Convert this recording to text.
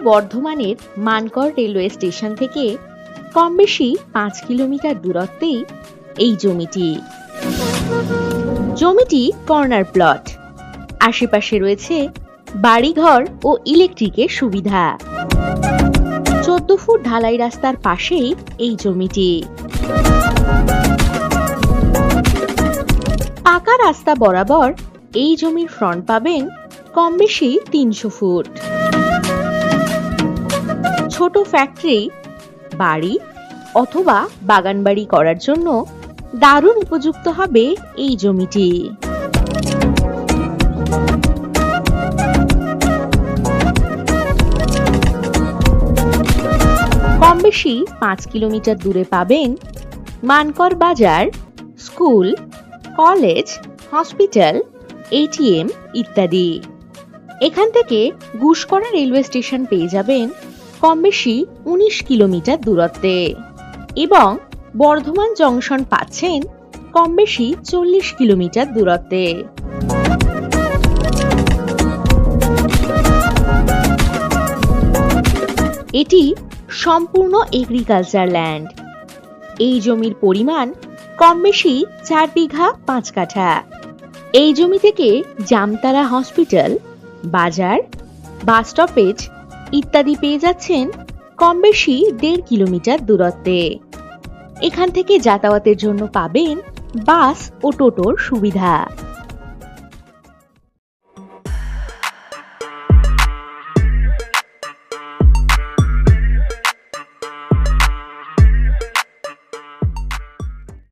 বর্ধমানের Mankar railway station থেকে কম বেশি 5 কিলোমিটার দূরত্বেই এই জমিটি। জমিটি কর্নার প্লট। আশেপাশে রয়েছে বাড়িঘর ও ইলেকট্রিকের সুবিধা। 14 ফুট ঢালাই রাস্তার পাশেই এই জমিটি। পাকা রাস্তা বরাবর এই জমির ফ্রন্ট পাবেন কম বেশি 300 ফুট। ছোট ফ্যাক্টরি, বাড়ি অথবা বাগানবাড়ি করার জন্য দারুণ উপযুক্ত হবে এই জমিটি। কম বেশি 5 কিলোমিটার দূরে পাবেন মানকর বাজার, স্কুল, কলেজ, হসপিটাল, এটিএম ইত্যাদি। এখান থেকে গুসকরা রেলওয়ে স্টেশন পেয়ে যাবেন কম বেশি 19 কিলোমিটার দূরত্বে এবং বর্ধমান জংশন পাচ্ছেন কম বেশি 40 কিলোমিটার দূরত্বে। এটি সম্পূর্ণ এগ্রিকালচার ল্যান্ড। এই জমির পরিমাণ কম বেশি 4 বিঘা 5 কাঠা। এই জমি থেকে জামতারা হসপিটাল, বাজার, বাস স্টপেজ ইত্যাদি পেয়ে যাচ্ছেন কম বেশি 1.5 কিলোমিটার দূরত্বে। এখান থেকে যাতায়াতের জন্য পাবেন বাস ও টোটোর সুবিধা।